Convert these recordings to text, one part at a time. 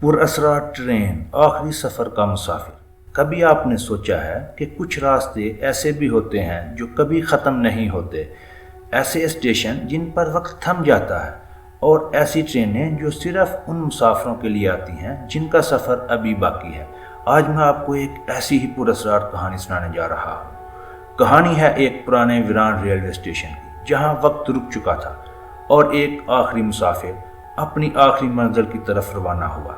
پراسرار ٹرین، آخری سفر کا مسافر۔ کبھی آپ نے سوچا ہے کہ کچھ راستے ایسے بھی ہوتے ہیں جو کبھی ختم نہیں ہوتے، ایسے اسٹیشن جن پر وقت تھم جاتا ہے، اور ایسی ٹرینیں جو صرف ان مسافروں کے لیے آتی ہیں جن کا سفر ابھی باقی ہے۔ آج میں آپ کو ایک ایسی ہی پراسرار کہانی سنانے جا رہا ہوں۔ کہانی ہے ایک پرانے ویران ریلوے اسٹیشن کی، جہاں وقت رک چکا تھا اور ایک آخری مسافر اپنی آخری منزل کی طرف روانہ ہوا۔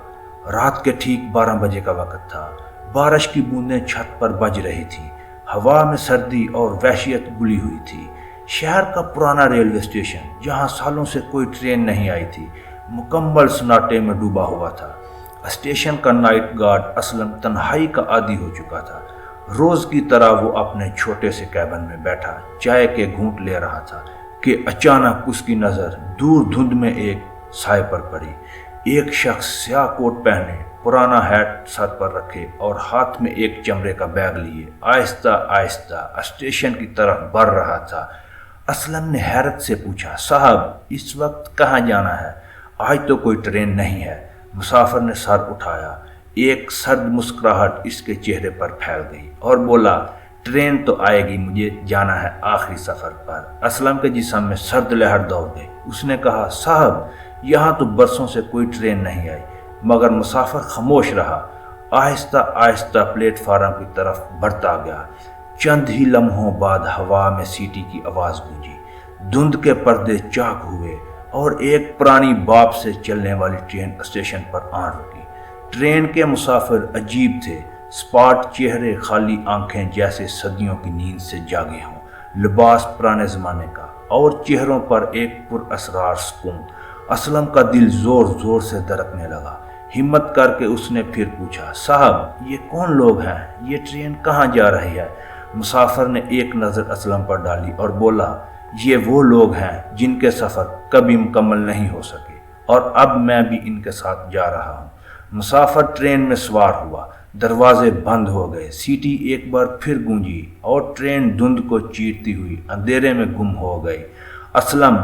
رات کے ٹھیک 12 بجے کا وقت تھا۔ بارش کی بوندیں چھت پر بج رہی تھیں، ہوا میں سردی اور وحشیت گلی ہوئی تھی۔ شہر کا پرانا ریلوے اسٹیشن، جہاں سالوں سے کوئی ٹرین نہیں آئی تھی، مکمل سناٹے میں ڈوبا ہوا تھا۔ اسٹیشن کا نائٹ گارڈ اسلم تنہائی کا عادی ہو چکا تھا۔ روز کی طرح وہ اپنے چھوٹے سے کیبن میں بیٹھا چائے کے گھونٹ لے رہا تھا کہ اچانک اس کی نظر دور دھند میں ایک سائے پر پڑی۔ ایک شخص سیاہ کوٹ پہنے، پرانا ہیٹ سر پر رکھے اور ہاتھ میں ایک چمڑے کا بیگ لیے آہستہ آہستہ اسٹیشن کی طرف بڑھ رہا تھا۔ اسلم نے حیرت سے پوچھا، صاحب اس وقت کہاں جانا ہے؟ آج تو کوئی ٹرین نہیں ہے۔ مسافر نے سر اٹھایا، ایک سرد مسکراہٹ اس کے چہرے پر پھیل گئی اور بولا، ٹرین تو آئے گی، مجھے جانا ہے آخری سفر پر۔ اسلم کے جسم میں سرد لہر دوڑ گئی۔ اس نے کہا، صاحب یہاں تو برسوں سے کوئی ٹرین نہیں آئی۔ مگر مسافر خاموش رہا، آہستہ آہستہ پلیٹ فارم کی طرف بڑھتا گیا۔ چند ہی لمحوں بعد ہوا میں سیٹی کی آواز گونجی، دھند کے پردے چاک ہوئے اور ایک پرانی باپ سے چلنے والی ٹرین اسٹیشن پر آن رکی۔ ٹرین کے مسافر عجیب تھے، سپاٹ چہرے، خالی آنکھیں جیسے صدیوں کی نیند سے جاگے ہوں، لباس پرانے زمانے کا اور چہروں پر ایک پراسرار سکون۔ اسلم کا دل زور زور سے دھڑکنے لگا۔ ہمت کر کے اس نے پھر پوچھا، صاحب یہ کون لوگ ہیں؟ یہ ٹرین کہاں جا رہی ہے؟ مسافر نے ایک نظر اسلم پر ڈالی اور بولا، یہ وہ لوگ ہیں جن کے سفر کبھی مکمل نہیں ہو سکے، اور اب میں بھی ان کے ساتھ جا رہا ہوں۔ مسافر ٹرین میں سوار ہوا، دروازے بند ہو گئے، سیٹی ایک بار پھر گونجی اور ٹرین دھند کو چیرتی ہوئی اندھیرے میں گم ہو گئی۔ اسلم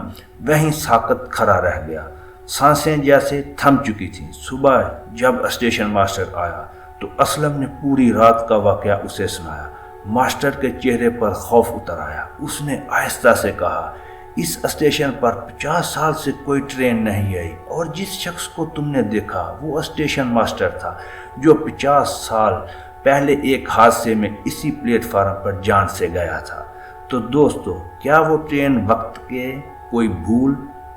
وہیں ساکت کھڑا رہ گیا، سانسیں جیسے تھم چکی تھیں۔ صبح جب اسٹیشن ماسٹر آیا تو اسلم نے پوری رات کا واقعہ اسے سنایا۔ ماسٹر کے چہرے پر خوف اتر آیا۔ اس نے آہستہ سے کہا، اس اسٹیشن پر 50 سال سے کوئی ٹرین نہیں آئی، اور جس شخص کو تم نے دیکھا وہ اسٹیشن ماسٹر تھا جو 50 سال پہلے ایک حادثے میں اسی پلیٹ فارم پر جان سے گیا تھا۔ تو دوستو، کیا وہ ٹرین وقت کے کوئی بھول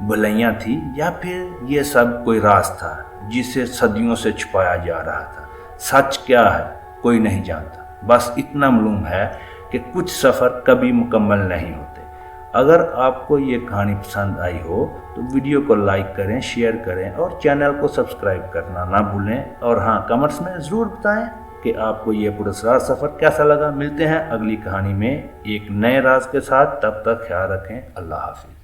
بھلیاں تھی، یا پھر یہ سب کوئی راز تھا جسے صدیوں سے چھپایا جا رہا تھا؟ سچ کیا ہے کوئی نہیں جانتا، بس اتنا معلوم ہے کہ کچھ سفر کبھی مکمل نہیں ہوتے۔ اگر آپ کو یہ کہانی پسند آئی ہو تو ویڈیو کو لائک کریں، شیئر کریں اور چینل کو سبسکرائب کرنا نہ بھولیں، اور ہاں کمنٹس میں ضرور بتائیں کہ آپ کو یہ پراسرار سفر کیسا لگا۔ ملتے ہیں اگلی کہانی میں ایک نئے راز کے ساتھ، تب تک خیال رکھیں، اللہ حافظ۔